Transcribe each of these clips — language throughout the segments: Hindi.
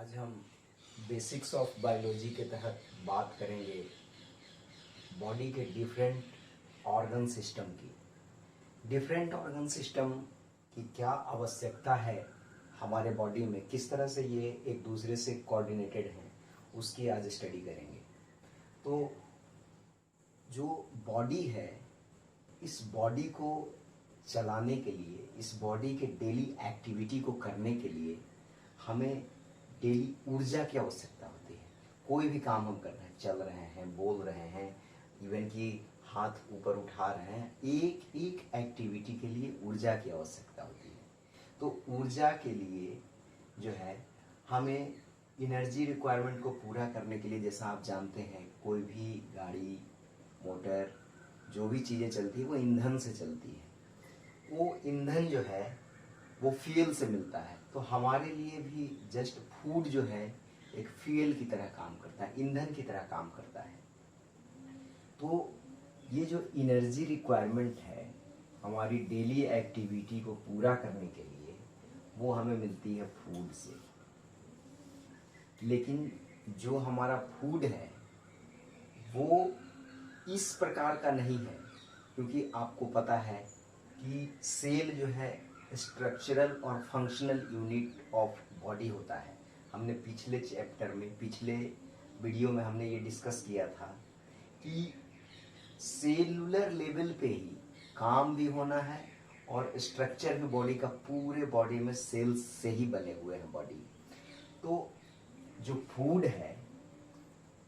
आज हम बेसिक्स ऑफ बायोलॉजी के तहत बात करेंगे बॉडी के डिफरेंट ऑर्गन सिस्टम की। डिफरेंट ऑर्गन सिस्टम की क्या आवश्यकता है हमारे बॉडी में, किस तरह से ये एक दूसरे से कोऑर्डिनेटेड हैं, उसकी आज स्टडी करेंगे। तो जो बॉडी है, इस बॉडी को चलाने के लिए, इस बॉडी के डेली एक्टिविटी को करने के लिए हमें डेली ऊर्जा की आवश्यकता होती है। कोई भी काम हम कर रहे हैं, चल रहे हैं, बोल रहे हैं, इवन कि हाथ ऊपर उठा रहे हैं, एक एक एक्टिविटी के लिए ऊर्जा की आवश्यकता होती है। तो ऊर्जा के लिए जो है हमें एनर्जी रिक्वायरमेंट को पूरा करने के लिए, जैसा आप जानते हैं, कोई भी गाड़ी, मोटर, जो भी चीज़ें चलती है वो ईंधन से चलती है। वो ईंधन जो है वो फ्यूल से मिलता है। तो हमारे लिए भी जस्ट फूड जो है एक फ्यूल की तरह काम करता है, ईंधन की तरह काम करता है। तो ये जो एनर्जी रिक्वायरमेंट है हमारी डेली एक्टिविटी को पूरा करने के लिए, वो हमें मिलती है फूड से। लेकिन जो हमारा फूड है वो इस प्रकार का नहीं है, क्योंकि आपको पता है कि सेल जो है स्ट्रक्चरल और फंक्शनल यूनिट ऑफ बॉडी होता है। हमने पिछले चैप्टर में, पिछले वीडियो में हमने ये डिस्कस किया था कि सेलुलर लेवल पे ही काम भी होना है और स्ट्रक्चर भी बॉडी का, पूरे बॉडी में सेल्स से ही बने हुए हैं बॉडी। तो जो फूड है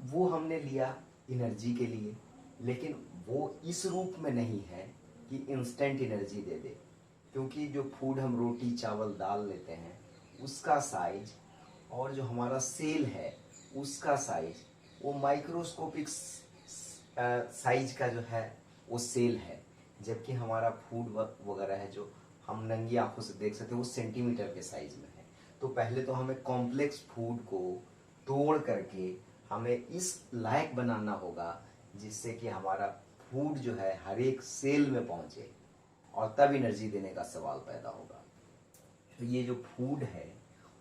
वो हमने लिया एनर्जी के लिए, लेकिन वो इस रूप में नहीं है कि इंस्टेंट एनर्जी दे दे। क्योंकि जो फूड हम रोटी, चावल, दाल लेते हैं, उसका साइज और जो हमारा सेल है उसका साइज वो माइक्रोस्कोपिक साइज का जो है वो सेल है। जबकि हमारा फूड वगैरह है जो हम नंगी आंखों से देख सकते हैं वो सेंटीमीटर के साइज में है। तो पहले तो हमें कॉम्प्लेक्स फूड को तोड़ करके हमें इस लायक बनाना होगा जिससे कि हमारा फूड जो है हर एक सेल में पहुंचे, और तब एनर्जी देने का सवाल पैदा होगा। तो ये जो फूड है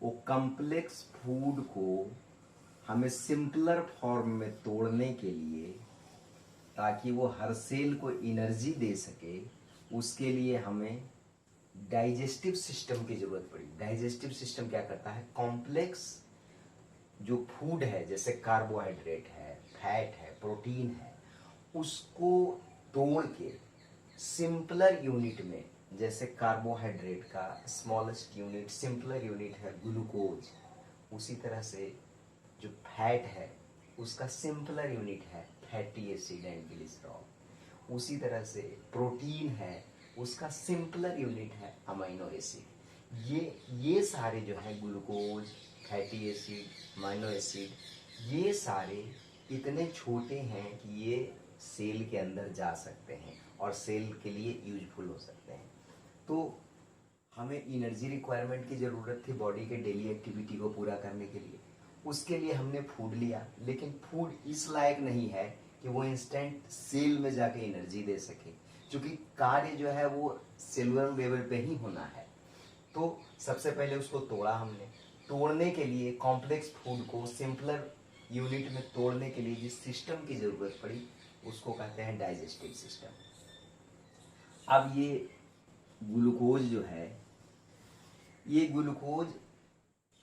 वो कॉम्प्लेक्स फूड को हमें सिंपलर फॉर्म में तोड़ने के लिए, ताकि वो हर सेल को एनर्जी दे सके, उसके लिए हमें डाइजेस्टिव सिस्टम की जरूरत पड़ी। डाइजेस्टिव सिस्टम क्या करता है, कॉम्प्लेक्स जो फूड है, जैसे कार्बोहाइड्रेट है, फैट है, प्रोटीन है, उसको तोड़ के सिंपलर यूनिट में, जैसे कार्बोहाइड्रेट का स्मॉलेस्ट यूनिट, सिंपलर यूनिट है ग्लूकोज, उसी तरह से जो फैट है उसका सिंपलर यूनिट है फैटी एसिड एंड ग्लिसरॉल। उसी तरह से प्रोटीन है, उसका सिंपलर यूनिट है अमीनो एसिड। ये सारे जो है glucose, fatty acid, amino acid, ये सारे इतने छोटे हैं कि ये सेल के अंदर जा सकते हैं और सेल के लिए यूजफुल हो सकते हैं। तो हमें एनर्जी रिक्वायरमेंट की ज़रूरत थी बॉडी के डेली एक्टिविटी को पूरा करने के लिए। उसके लिए हमने फूड लिया, लेकिन फूड इस लायक नहीं है कि वो इंस्टेंट सेल में जाके एनर्जी दे सके, क्योंकि कार्य जो है वो सेलुलर लेवल पे ही होना है। तो सबसे पहले उसको तोड़ा हमने। तोड़ने के लिए, कॉम्प्लेक्स फूड को सिंपलर यूनिट में तोड़ने के लिए जिस सिस्टम की ज़रूरत पड़ी उसको कहते हैं डाइजेस्टिव सिस्टम। अब ये ग्लूकोज जो है, ये ग्लूकोज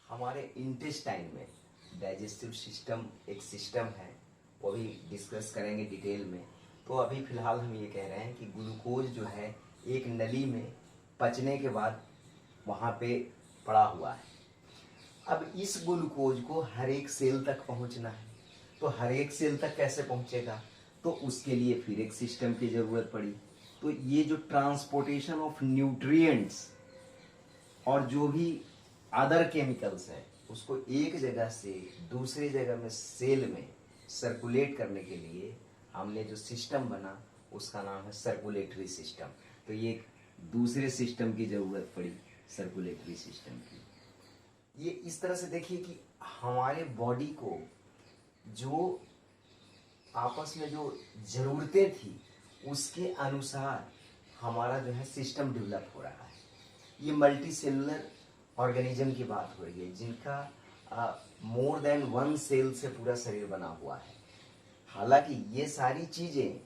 हमारे इंटेस्टाइन में, डाइजेस्टिव सिस्टम एक सिस्टम है, वो भी डिस्कस करेंगे डिटेल में। तो अभी फिलहाल हम ये कह रहे हैं कि ग्लूकोज जो है एक नली में पचने के बाद वहाँ पे पड़ा हुआ है। अब इस ग्लूकोज को हर एक सेल तक पहुँचना है। तो हर एक सेल तक कैसे पहुँचेगा, तो उसके लिए फिर एक सिस्टम की ज़रूरत पड़ी। तो ये जो ट्रांसपोर्टेशन ऑफ न्यूट्रिएंट्स और जो भी अदर केमिकल्स हैं उसको एक जगह से दूसरी जगह में सेल में सर्कुलेट करने के लिए हमने जो सिस्टम बना उसका नाम है सर्कुलेटरी सिस्टम। तो ये एक दूसरे सिस्टम की ज़रूरत पड़ी, सर्कुलेटरी सिस्टम की। ये इस तरह से देखिए कि हमारे बॉडी को जो आपस में जो ज़रूरतें थी उसके अनुसार हमारा जो है सिस्टम डेवलप हो रहा है। ये मल्टी सेलुलर ऑर्गेनिज्म की बात हो रही है जिनका मोर देन 1 सेल से पूरा शरीर बना हुआ है। हालांकि ये सारी चीजें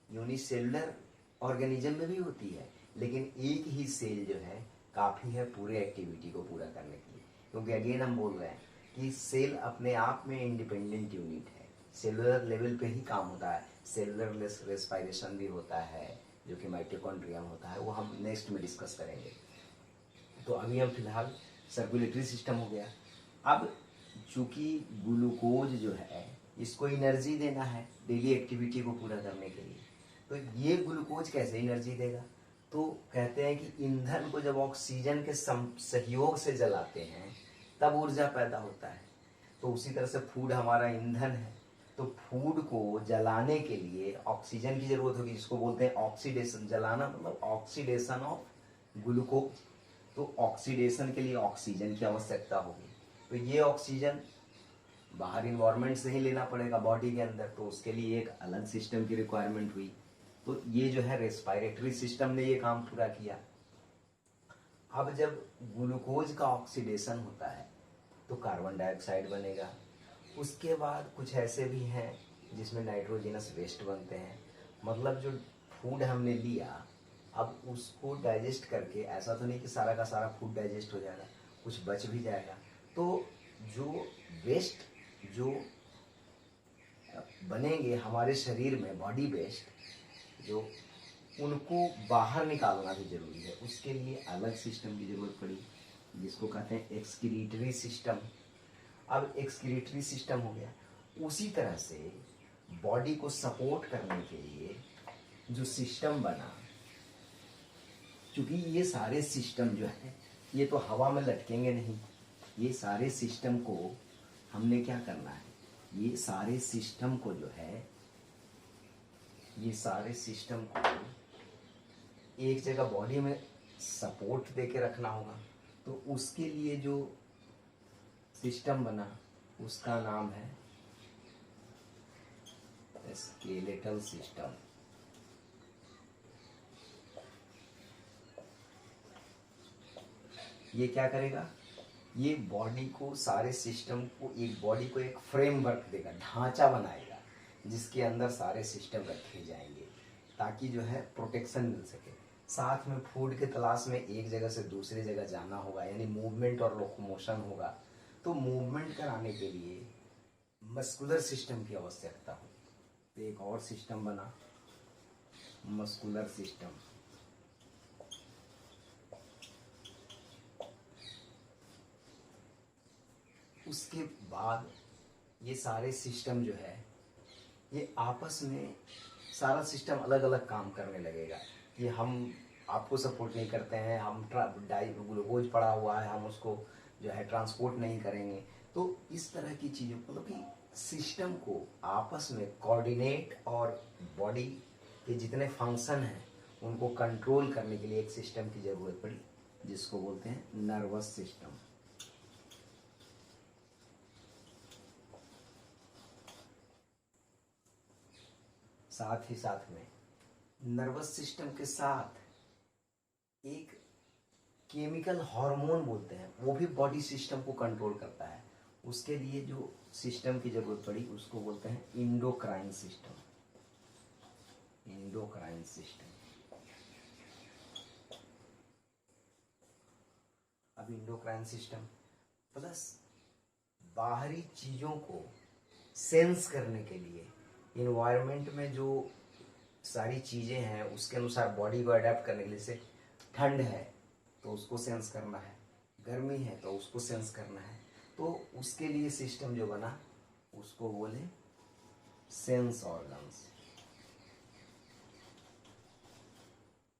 यूनिसेलुलर ऑर्गेनिज्म में भी होती है, लेकिन एक ही सेल जो है काफी है पूरे एक्टिविटी को पूरा करने के लिए। क्योंकि अगेन हम बोल रहे हैं कि सेल अपने आप में इंडिपेंडेंट यूनिट है, सेलुलर लेवल पे ही काम होता है। सेलुलर रेस्पिरेशन भी होता है जो कि माइटोकॉन्ड्रिया में होता है, वो हम नेक्स्ट में डिस्कस करेंगे। तो अभी हम फिलहाल सर्कुलेटरी सिस्टम हो गया। अब चूंकि ग्लूकोज जो है इसको एनर्जी देना है डेली एक्टिविटी को पूरा करने के लिए, तो ये ग्लूकोज कैसे एनर्जी देगा? तो कहते हैं कि ईंधन को जब ऑक्सीजन के सहयोग से जलाते हैं तब ऊर्जा पैदा होता है। तो उसी तरह से फूड हमारा ईंधन है, तो फूड को जलाने के लिए ऑक्सीजन की जरूरत होगी, जिसको बोलते हैं ऑक्सीडेशन। जलाना मतलब ऑक्सीडेशन ऑफ ग्लूकोज। तो ऑक्सीडेशन के लिए ऑक्सीजन की आवश्यकता होगी, तो ये ऑक्सीजन बाहर इन्वायरमेंट से ही लेना पड़ेगा बॉडी के अंदर, तो उसके लिए एक अलग सिस्टम की रिक्वायरमेंट हुई। तो ये जो है रेस्पिरेटरी सिस्टम ने ये काम पूरा किया। अब जब ग्लूकोज का ऑक्सीडेशन होता है तो कार्बन डाइऑक्साइड बनेगा। उसके बाद कुछ ऐसे भी हैं जिसमें नाइट्रोजनस वेस्ट बनते हैं। मतलब जो फूड हमने लिया, अब उसको डाइजेस्ट करके, ऐसा तो नहीं कि सारा का सारा फूड डाइजेस्ट हो जाएगा, कुछ बच भी जाएगा। तो जो वेस्ट जो बनेंगे हमारे शरीर में, बॉडी वेस्ट जो, उनको बाहर निकालना भी जरूरी है। उसके लिए अलग सिस्टम की जरूरत पड़ी, जिसको कहते हैं एक्सक्रीटरी सिस्टम। अब एक्सक्रीटरी सिस्टम हो गया। उसी तरह से बॉडी को सपोर्ट करने के लिए जो सिस्टम बना, क्योंकि ये सारे सिस्टम जो है ये तो हवा में लटकेंगे नहीं, ये सारे सिस्टम को हमने क्या करना है, ये सारे सिस्टम को जो है, ये सारे सिस्टम को एक जगह बॉडी में सपोर्ट देके रखना होगा। तो उसके लिए जो सिस्टम बना उसका नाम है स्केलेटल सिस्टम। ये क्या करेगा, ये बॉडी को, सारे सिस्टम को, एक बॉडी को एक फ्रेमवर्क देगा, ढांचा बनाएगा जिसके अंदर सारे सिस्टम रखे जाएंगे, ताकि जो है प्रोटेक्शन मिल सके। साथ में फूड के तलाश में एक जगह से दूसरी जगह जाना होगा, यानी मूवमेंट और लोकोमोशन होगा। तो मूवमेंट कराने के लिए मस्कुलर सिस्टम की आवश्यकता हो। तो एक और सिस्टम बना, मस्कुलर सिस्टम। उसके बाद ये सारे सिस्टम जो है ये आपस में, सारा सिस्टम अलग अलग काम करने लगेगा। कि हम आपको सपोर्ट नहीं करते हैं, हम ग्लूकोज पड़ा हुआ है, हम उसको जो है ट्रांसपोर्ट नहीं करेंगे। तो इस तरह की चीज़ों, मतलब कि सिस्टम को आपस में कोऑर्डिनेट, और बॉडी के जितने फंक्शन हैं उनको कंट्रोल करने के लिए एक सिस्टम की ज़रूरत पड़ी, जिसको बोलते हैं नर्वस सिस्टम। साथ ही साथ में नर्वस सिस्टम के साथ एक केमिकल हार्मोन बोलते हैं, वो भी बॉडी सिस्टम को कंट्रोल करता है। उसके लिए जो सिस्टम की जरूरत पड़ी उसको बोलते हैं इंडोक्राइन सिस्टम। Endocrine system. अब इंडोक्राइन सिस्टम प्लस बाहरी चीजों को सेंस करने के लिए, इन्वायरमेंट में जो सारी चीज़ें हैं उसके अनुसार बॉडी को अडेप्ट करने के लिए, जैसे ठंड है तो उसको सेंस करना है, गर्मी है तो उसको सेंस करना है। तो उसके लिए सिस्टम जो बना उसको बोले सेंस ऑर्गन्स।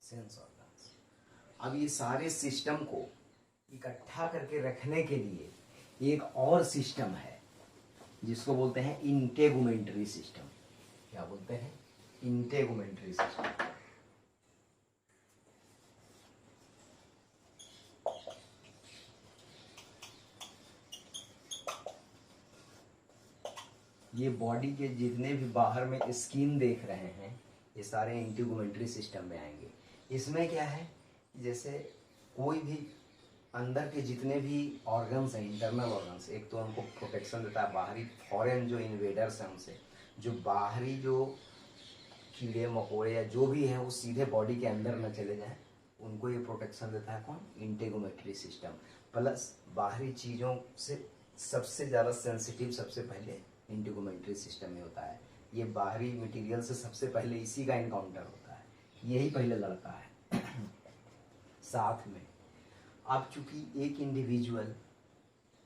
Sense organs. अब ये सारे सिस्टम को इकट्ठा करके रखने के लिए एक और सिस्टम है जिसको बोलते हैं इंटेगुमेंटरी सिस्टम। क्या बोलते हैं? इंटेगुमेंटरी सिस्टम। ये बॉडी के जितने भी बाहर में स्किन देख रहे हैं ये सारे इंटेगुमेंटरी सिस्टम में आएंगे। इसमें क्या है, जैसे कोई भी अंदर के जितने भी ऑर्गन्स हैं, इंटरनल ऑर्गन्स, एक तो उनको प्रोटेक्शन देता है बाहरी फॉरेन जो इन्वेडर्स हैं उनसे, जो बाहरी जो कीड़े मकोड़े या जो भी हैं वो सीधे बॉडी के अंदर न चले जाएं, उनको ये प्रोटेक्शन देता है कौन? इंटेगोमेट्री सिस्टम। प्लस बाहरी चीज़ों से सबसे ज़्यादा सेंसिटिव सबसे पहले इंटेगोमेट्री सिस्टम में होता है। ये बाहरी मटेरियल से सबसे पहले इसी का इनकाउंटर होता है, यही पहले लड़ता है। साथ में अब चूंकि एक इंडिविजुअल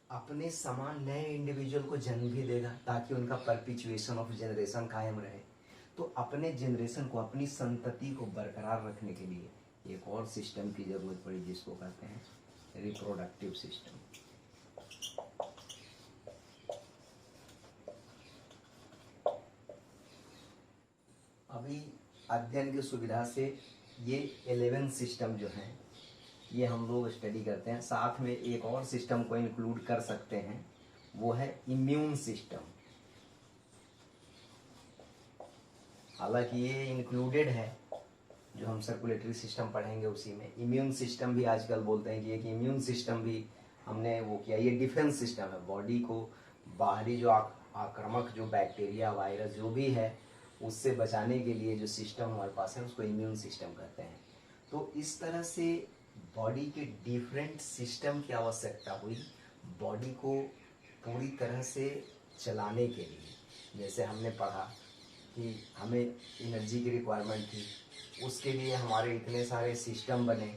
अपने समान नए इंडिविजुअल को जन्म भी देगा ताकि उनका परपिचुएशन ऑफ जनरेशन कायम रहे, तो अपने जनरेशन को, अपनी संतति को बरकरार रखने के लिए एक और सिस्टम की जरूरत पड़ी जिसको कहते हैं रिप्रोडक्टिव सिस्टम। अभी अध्ययन की सुविधा से ये 11 सिस्टम जो हैं ये हम लोग स्टडी करते हैं। साथ में एक और सिस्टम को इंक्लूड कर सकते हैं, वो है इम्यून सिस्टम। हालांकि ये इंक्लूडेड है, जो हम सर्कुलेटरी सिस्टम पढ़ेंगे उसी में। इम्यून सिस्टम भी आजकल बोलते हैं कि एक इम्यून सिस्टम भी हमने वो किया। ये डिफेंस सिस्टम है, बॉडी को बाहरी जो आक्रामक जो बैक्टीरिया वायरस जो भी है उससे बचाने के लिए जो सिस्टम हमारे पास है उसको इम्यून सिस्टम कहते हैं। तो इस तरह से बॉडी के डिफरेंट सिस्टम की आवश्यकता हुई बॉडी को पूरी तरह से चलाने के लिए। जैसे हमने पढ़ा कि हमें एनर्जी की रिक्वायरमेंट थी, उसके लिए हमारे इतने सारे सिस्टम बने,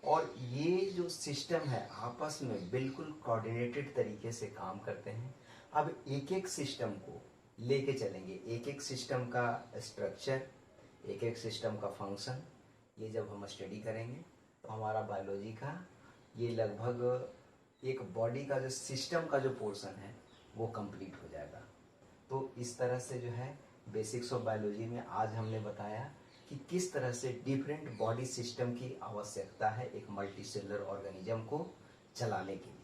और ये जो सिस्टम है आपस में बिल्कुल कोऑर्डिनेटेड तरीके से काम करते हैं। अब एक एक सिस्टम को लेके चलेंगे, एक एक सिस्टम का स्ट्रक्चर, एक एक सिस्टम का फंक्शन, ये जब हम स्टडी करेंगे तो हमारा बायोलॉजी का ये लगभग एक बॉडी का जो सिस्टम का जो पोर्शन है वो कंप्लीट हो जाएगा। तो इस तरह से जो है बेसिक्स ऑफ बायोलॉजी में आज हमने बताया कि किस तरह से डिफरेंट बॉडी सिस्टम की आवश्यकता है एक मल्टीसेलुलर ऑर्गेनिज्म को चलाने के लिए।